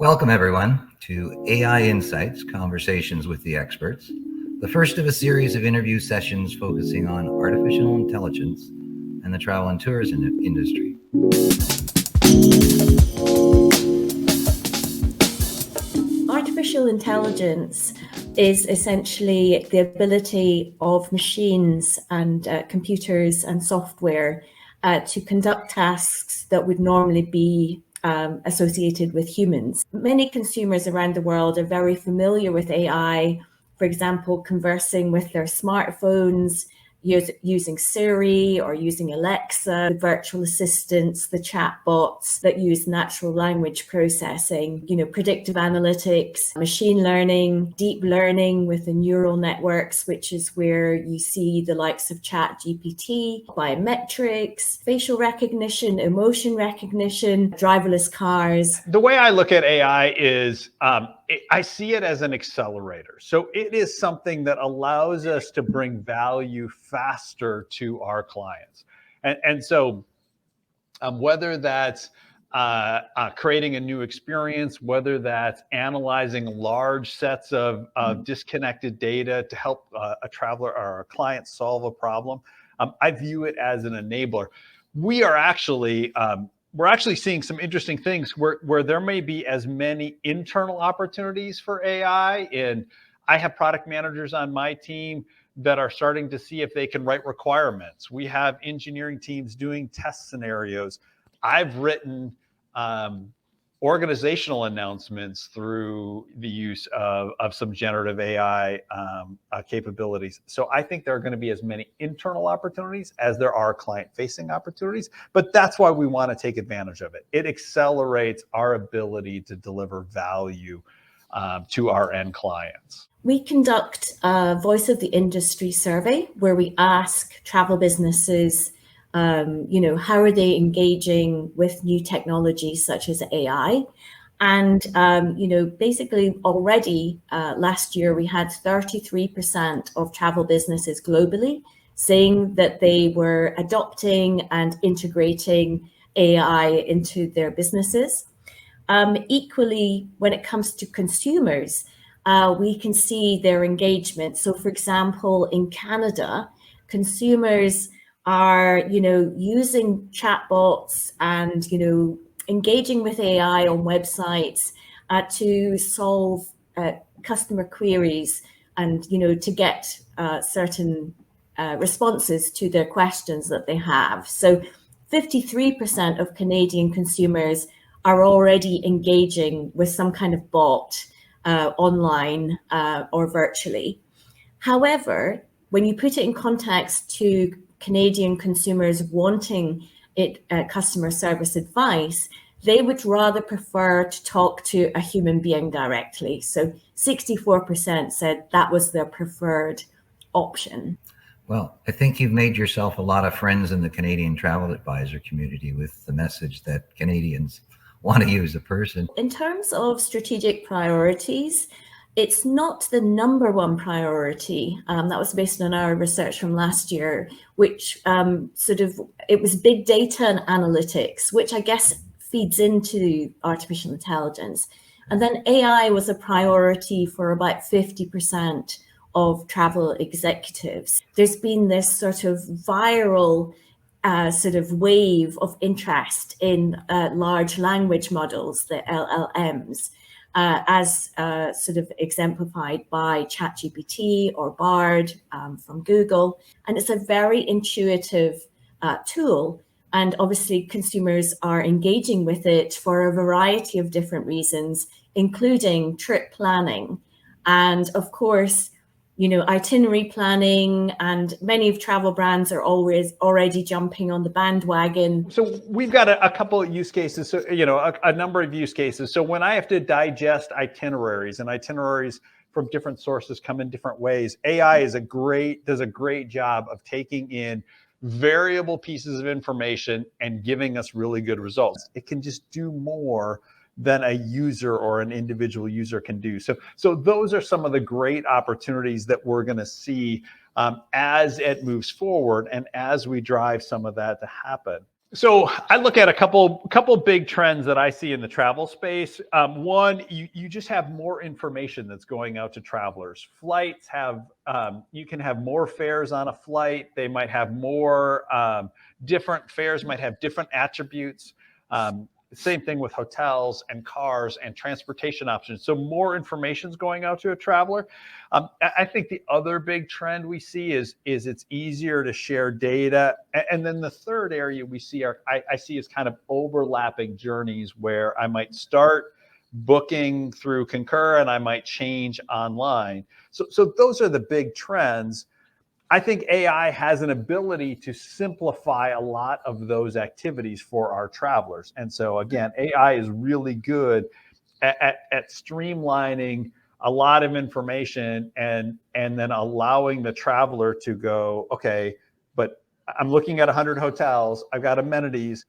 Welcome, everyone, to AI Insights Conversations with the Experts, the first of a series of interview sessions focusing on artificial intelligence and the travel and tourism industry. Artificial intelligence is essentially the ability of machines and computers and software to conduct tasks that would normally be associated with humans. Many consumers around the world are very familiar with AI, for example, conversing with their smartphones, using Siri or using Alexa, the virtual assistants, the chatbots that use natural language processing, predictive analytics, machine learning, deep learning with the neural networks, which is where you see the likes of ChatGPT, biometrics, facial recognition, emotion recognition, driverless cars. The way I look at AI is I see it as an accelerator. So it is something that allows us to bring value faster to our clients. And so whether that's creating a new experience, whether that's analyzing large sets of disconnected data to help a traveler or a client solve a problem, I view it as an enabler. We're actually seeing some interesting things where there may be as many internal opportunities for AI. And I have product managers on my team that are starting to see if they can write requirements. We have engineering teams doing test scenarios. I've written organizational announcements through the use of some generative AI capabilities. So I think there are going to be as many internal opportunities as there are client-facing opportunities, but that's why we want to take advantage of it. It accelerates our ability to deliver value to our end clients. We conduct a Voice of the Industry survey where we ask travel businesses how are they engaging with new technologies such as AI? And, basically already last year, we had 33% of travel businesses globally saying that they were adopting and integrating AI into their businesses. Equally, when it comes to consumers, we can see their engagement. So, for example, in Canada, consumers are, using chatbots and, engaging with AI on websites to solve customer queries and, to get certain responses to their questions that they have. So 53% of Canadian consumers are already engaging with some kind of bot online or virtually. However, when you put it in context to Canadian consumers wanting customer service advice, they would rather prefer to talk to a human being directly. So 64% said that was their preferred option. Well, I think you've made yourself a lot of friends in the Canadian travel advisor community with the message that Canadians want to use a person. In terms of strategic priorities, it's not the number one priority. That was based on our research from last year, which it was big data and analytics, which I guess feeds into artificial intelligence. And then AI was a priority for about 50% of travel executives. There's been this sort of viral wave of interest in large language models, the LLMs. As exemplified by ChatGPT or Bard from Google. And it's a very intuitive tool. And obviously consumers are engaging with it for a variety of different reasons, including trip planning. And of course, itinerary planning, and many of travel brands are always already jumping on the bandwagon. So we've got a couple of use cases, so, a number of use cases. So when I have to digest itineraries, and itineraries from different sources come in different ways, AI does a great job of taking in variable pieces of information and giving us really good results. It can just do more than a user or an individual user can do. So those are some of the great opportunities that we're going to see as it moves forward and as we drive some of that to happen. So I look at a couple big trends that I see in the travel space. One, you just have more information that's going out to travelers. Flights have you can have more fares on a flight. They might have more different fares, might have different attributes. Same thing with hotels and cars and transportation options. So more information is going out to a traveler. I think the other big trend we see is it's easier to share data. And then the third area we see I see is kind of overlapping journeys where I might start booking through Concur and I might change online. So those are the big trends. I think AI has an ability to simplify a lot of those activities for our travelers. And so again, AI is really good at streamlining a lot of information and then allowing the traveler to go, okay, but I'm looking at 100 hotels, I've got amenities.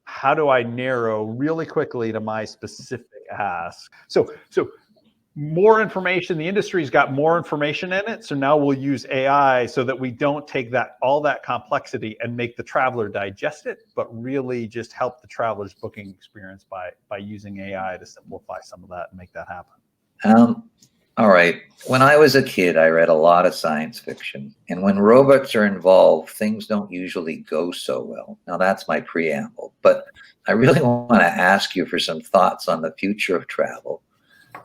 How do I narrow really quickly to my specific ask? So more information, the industry's got more information in it. So now we'll use AI so that we don't take all that complexity and make the traveler digest it, but really just help the traveler's booking experience by using AI to simplify some of that and make that happen. All right. When I was a kid, I read a lot of science fiction. And when robots are involved, things don't usually go so well. Now, that's my preamble. But I really want to ask you for some thoughts on the future of travel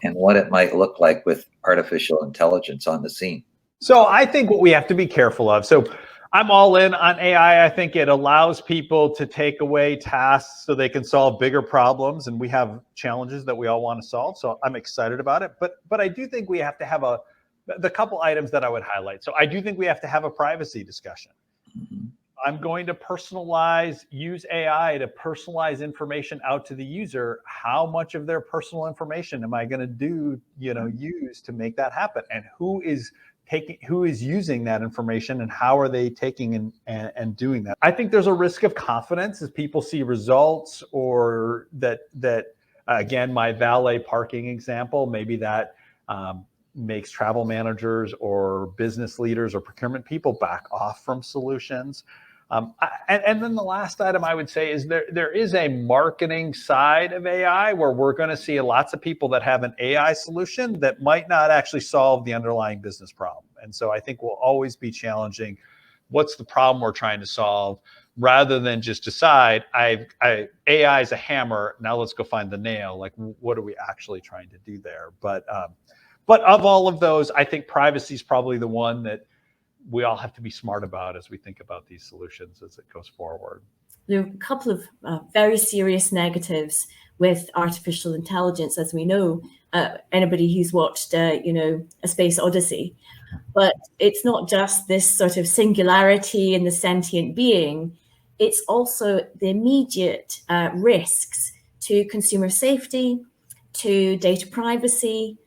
and what it might look like with artificial intelligence on the scene. So I think what we have to be careful of. So I'm all in on AI. I think it allows people to take away tasks so they can solve bigger problems. And we have challenges that we all want to solve. So I'm excited about it. But I do think we have to have the couple items that I would highlight. So I do think we have to have a privacy discussion. Mm-hmm. I'm going to use AI to personalize information out to the user. How much of their personal information am I going to use to make that happen? And who is using that information and how are they taking and doing that? I think there's a risk of confidence as people see results or that again, my valet parking example, maybe that makes travel managers or business leaders or procurement people back off from solutions. And then the last item I would say is there is a marketing side of AI where we're going to see lots of people that have an AI solution that might not actually solve the underlying business problem. And so I think we'll always be challenging what's the problem we're trying to solve rather than just decide AI is a hammer. Now let's go find the nail. Like, what are we actually trying to do there? But of all of those, I think privacy is probably the one that we all have to be smart about as we think about these solutions as it goes forward. There are a couple of very serious negatives with artificial intelligence, as we know. Anybody who's watched, A Space Odyssey, but it's not just this sort of singularity in the sentient being. It's also the immediate risks to consumer safety, to data privacy,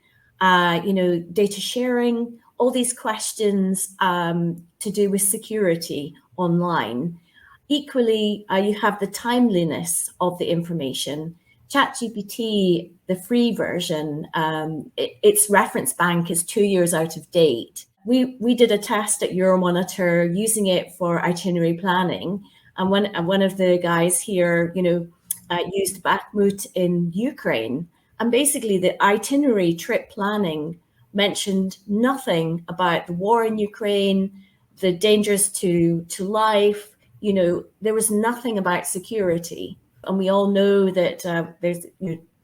data sharing. All these questions to do with security online. Equally, you have the timeliness of the information. ChatGPT, the free version, its reference bank is 2 years out of date. We did a test at Euromonitor using it for itinerary planning, and one of the guys here, used Bakhmut in Ukraine, and basically the itinerary trip planning mentioned nothing about the war in Ukraine, the dangers to life. There was nothing about security. And we all know that there's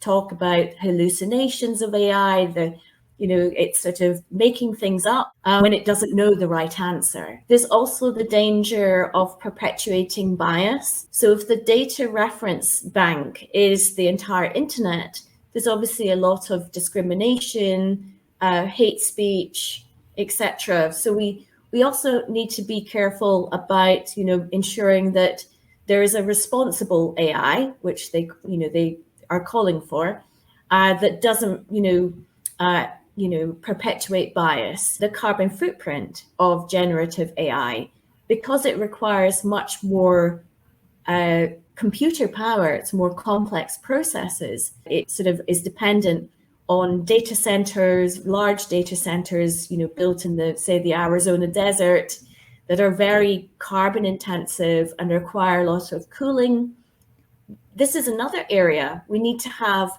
talk about hallucinations of AI, it's sort of making things up when it doesn't know the right answer. There's also the danger of perpetuating bias. So if the data reference bank is the entire internet, there's obviously a lot of discrimination, hate speech, etc. So we also need to be careful about ensuring that there is a responsible AI, which they are calling for, that doesn't perpetuate bias. The carbon footprint of generative AI, because it requires much more computer power, it's more complex processes. It sort of is dependent on data centers, large data centers, built in the Arizona desert, that are very carbon intensive and require a lot of cooling. This is another area we need to have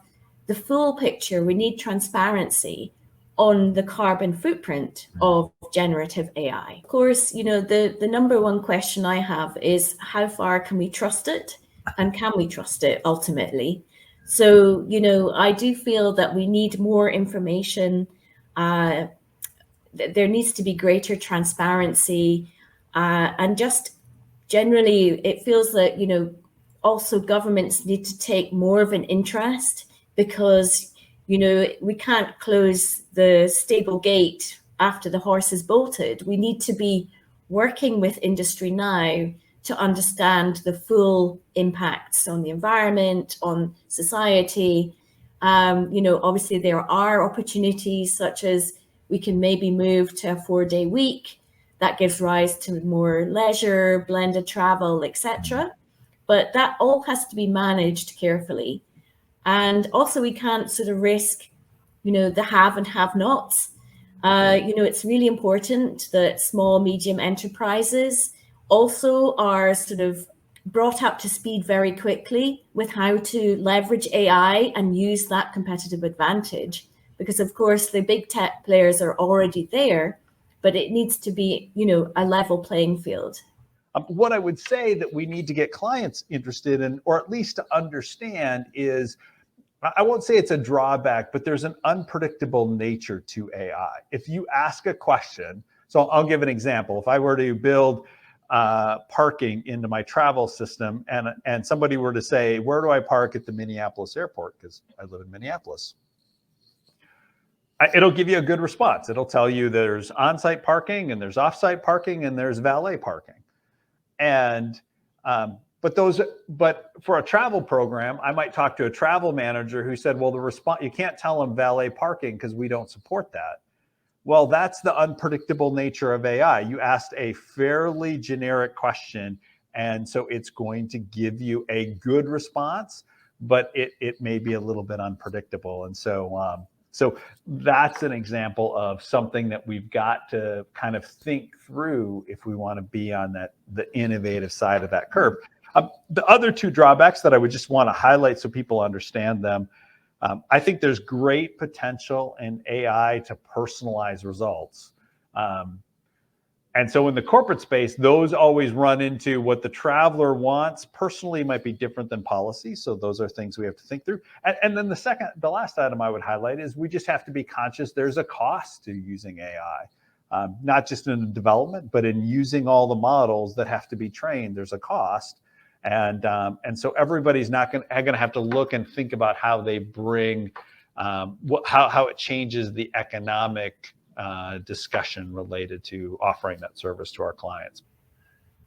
the full picture. We need transparency on the carbon footprint of generative AI. Of course, the number one question I have is how far can we trust it, and can we trust it ultimately? So, I do feel that we need more information. There needs to be greater transparency, and just generally, it feels that, also governments need to take more of an interest, because, we can't close the stable gate after the horse is bolted. We need to be working with industry now to understand the full impacts on the environment, on society. Obviously there are opportunities such as we can maybe move to a 4-day week. That gives rise to more leisure, blended travel, etc. But that all has to be managed carefully. And also we can't sort of risk, the have and have nots. It's really important that small, medium enterprises also are sort of brought up to speed very quickly with how to leverage AI and use that competitive advantage. Because of course the big tech players are already there, but it needs to be, a level playing field. What I would say that we need to get clients interested in, or at least to understand, is, I won't say it's a drawback, but there's an unpredictable nature to AI. If you ask a question, so I'll give an example. If I were to build parking into my travel system, and somebody were to say, where do I park at the Minneapolis airport? Because I live in Minneapolis. It'll give you a good response. It'll tell you there's on-site parking, and there's off-site parking, and there's valet parking. And but for a travel program, I might talk to a travel manager who said, well, you can't tell them valet parking because we don't support that. Well, that's the unpredictable nature of AI. You asked a fairly generic question, and so it's going to give you a good response, but it may be a little bit unpredictable. And so that's an example of something that we've got to kind of think through if we want to be on the innovative side of that curve. The other two drawbacks that I would just want to highlight so people understand them, I think there's great potential in AI to personalize results. And so in the corporate space, those always run into what the traveler wants personally might be different than policy. So those are things we have to think through. And then the last item I would highlight is we just have to be conscious there's a cost to using AI, not just in the development, but in using all the models that have to be trained. There's a cost. And so everybody's not going to have to look and think about how they bring, how it changes the economic discussion related to offering that service to our clients.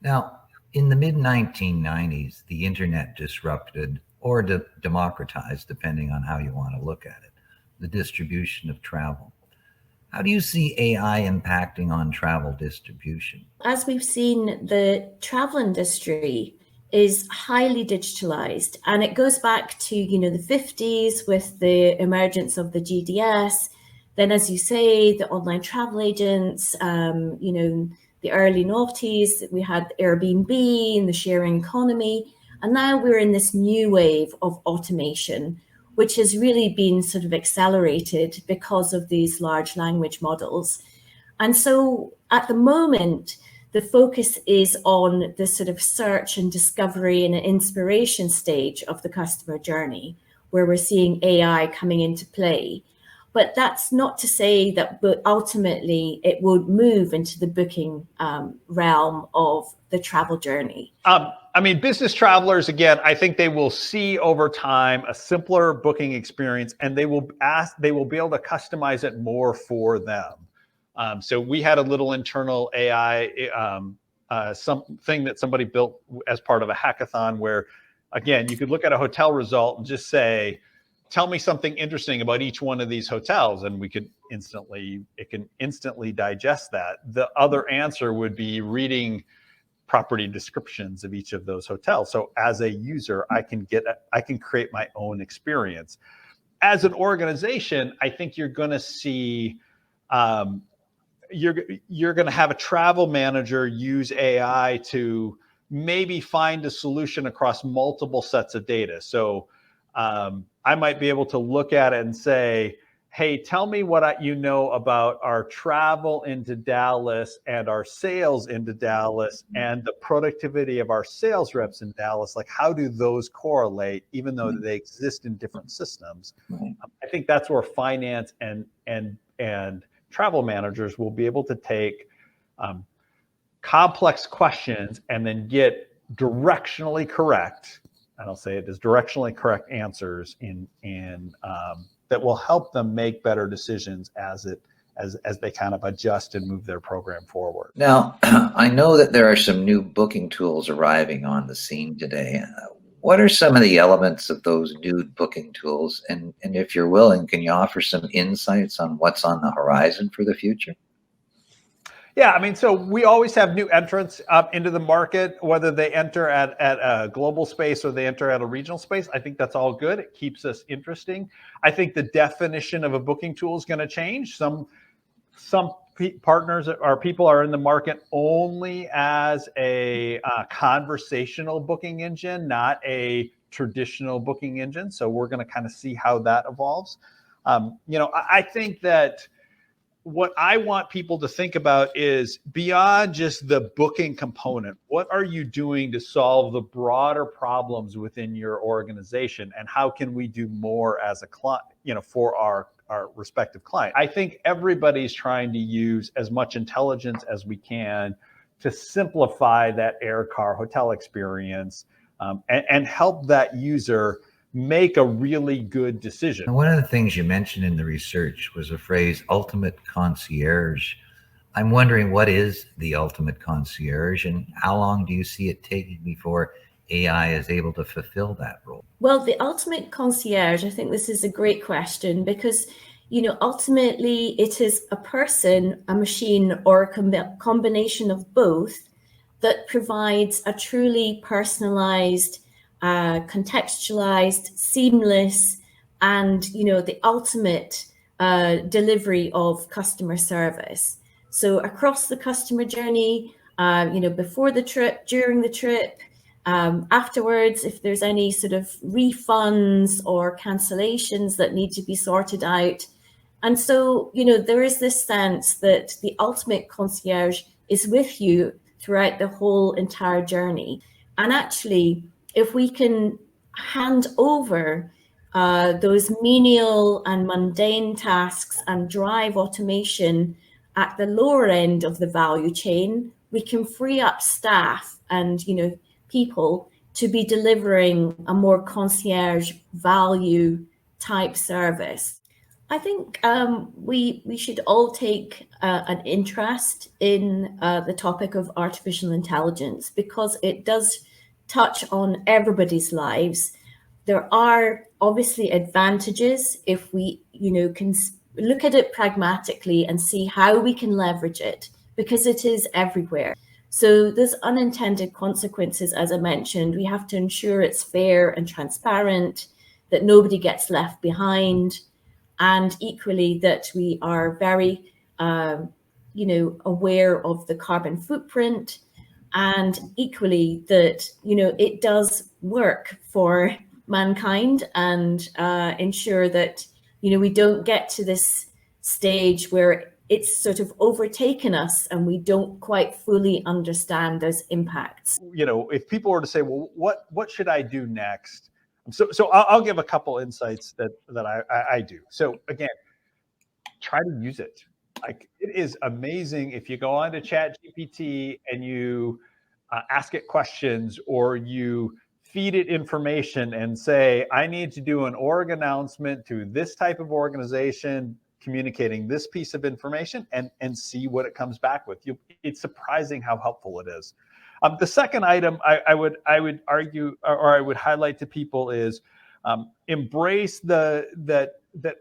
Now, in the mid-1990s, the internet disrupted or democratized, depending on how you want to look at it, the distribution of travel. How do you see AI impacting on travel distribution? As we've seen, the travel industry is highly digitalized, and it goes back to, the 50s with the emergence of the GDS. Then, as you say, the online travel agents, the early noughties, we had Airbnb and the sharing economy. And now we're in this new wave of automation, which has really been sort of accelerated because of these large language models. And so at the moment, the focus is on the sort of search and discovery and inspiration stage of the customer journey, where we're seeing AI coming into play. But that's not to say that ultimately it won't move into the booking realm of the travel journey. Business travelers, again, I think they will see over time a simpler booking experience, and they will be able to customize it more for them. So we had a little internal AI, something that somebody built as part of a hackathon where, again, you could look at a hotel result and just say, tell me something interesting about each one of these hotels. And it can instantly digest that. The other answer would be reading property descriptions of each of those hotels. So as a user, I can create my own experience. As an organization, I think you're going to see you're going to have a travel manager use AI to maybe find a solution across multiple sets of data. So I might be able to look at it and say, hey, tell me what you know about our travel into Dallas and our sales into Dallas and the productivity of our sales reps in Dallas. Like, how do those correlate, even though they exist in different systems? I think that's where finance and travel managers will be able to take complex questions and then get directionally correct. I don't say it as directionally correct answers in that will help them make better decisions as they kind of adjust and move their program forward. Now, I know that there are some new booking tools arriving on the scene today. What are some of the elements of those new booking tools? And if you're willing, can you offer some insights on what's on the horizon for the future? Yeah, I mean, so we always have new entrants into the market, whether they enter at a global space or they enter at a regional space. I think that's all good. It keeps us interesting. I think the definition of a booking tool is going to change. Some partners or people are in the market only as a conversational booking engine, not a traditional booking engine. So we're going to kind of see how that evolves. I think that what I want people to think about is beyond just the booking component. What are you doing to solve the broader problems within your organization, and how can we do more as a client, for our respective client? I think everybody's trying to use as much intelligence as we can to simplify that air car hotel experience and help that user make a really good decision. And one of the things you mentioned in the research was the phrase ultimate concierge. I'm wondering, what is the ultimate concierge, and how long do you see it taking before AI is able to fulfill that role? Well, the ultimate concierge, I think this is a great question because, ultimately it is a person, a machine, or a combination of both that provides a truly personalized, contextualized, seamless, and the ultimate delivery of customer service. So across the customer journey, before the trip, during the trip, afterwards, if there's any sort of refunds or cancellations that need to be sorted out. And so, there is this sense that the ultimate concierge is with you throughout the whole entire journey. And actually, if we can hand over those menial and mundane tasks and drive automation at the lower end of the value chain, we can free up staff and people to be delivering a more concierge value type service. I think we should all take an interest in the topic of artificial intelligence because it does touch on everybody's lives. There are obviously advantages if we, can look at it pragmatically and see how we can leverage it because it is everywhere. So there's unintended consequences, as I mentioned. We have to ensure it's fair and transparent, that nobody gets left behind, and equally that we are very, aware of the carbon footprint, and equally that, it does work for mankind and ensure that, we don't get to this stage where it's sort of overtaken us and we don't quite fully understand those impacts. If people were to say, well, what should I do next? So I'll give a couple insights that I do. So again, try to use it. Like, it is amazing if you go on to ChatGPT and you ask it questions, or you feed it information and say, I need to do an org announcement to this type of organization communicating this piece of information, and see what it comes back with. It's surprising how helpful it is. The second item I would argue, or I would highlight to people, is embrace that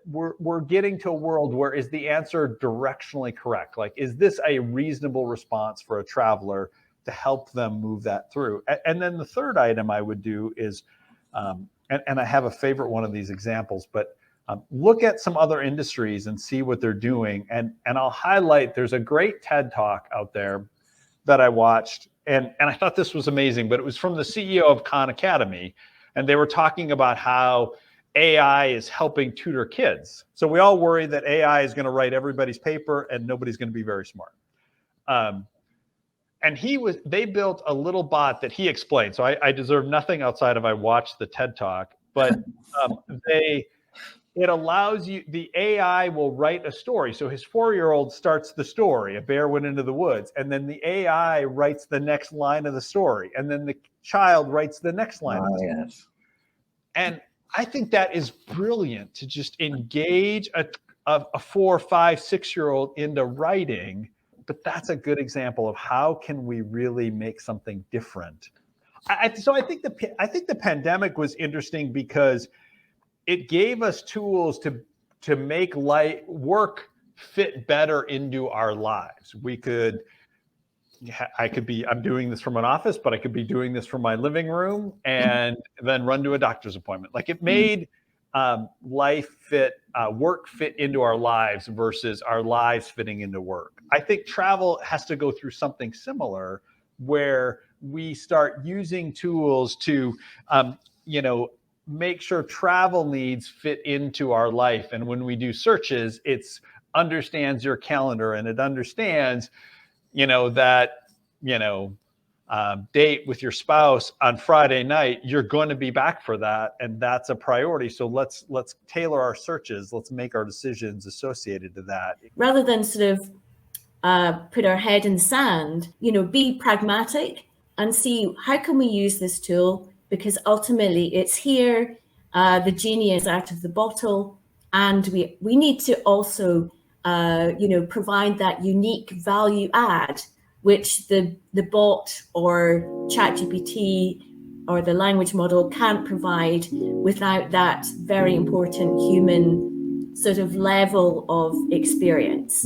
we're getting to a world where is the answer directionally correct? Like, is this a reasonable response for a traveler to help them move that through? And then the third item I would do is, and I have a favorite one of these examples, but look at some other industries and see what they're doing. And I'll highlight, there's a great TED Talk out there that I watched, and I thought this was amazing, but it was from the CEO of Khan Academy, and they were talking about how AI is helping tutor kids. So we all worry that AI is going to write everybody's paper and nobody's going to be very smart. And they built a little bot that he explained. So I deserve nothing outside of I watched the TED Talk, but it allows you, the AI will write a story. So his 4-year-old starts the story, a bear went into the woods, and then the AI writes the next line of the story. And then the child writes the next line of the story. Yes. And I think that is brilliant to just engage a 4, 5, 6-year-old into writing. But that's a good example of how can we really make something different. So I think the pandemic was interesting because it gave us tools to make work fit better into our lives. I'm doing this from an office, but I could be doing this from my living room and then run to a doctor's appointment. Like it made work fit into our lives versus our lives fitting into work. I think travel has to go through something similar where we start using tools to, make sure travel needs fit into our life. And when we do searches, it understands your calendar and it understands, that, date with your spouse on Friday night, you're going to be back for that. And that's a priority. So let's tailor our searches. Let's make our decisions associated to that. Rather than sort of put our head in the sand, be pragmatic and see how can we use this tool, because ultimately it's here, the genie is out of the bottle, and we need to also provide that unique value add, which the bot or ChatGPT or the language model can't provide without that very important human sort of level of experience.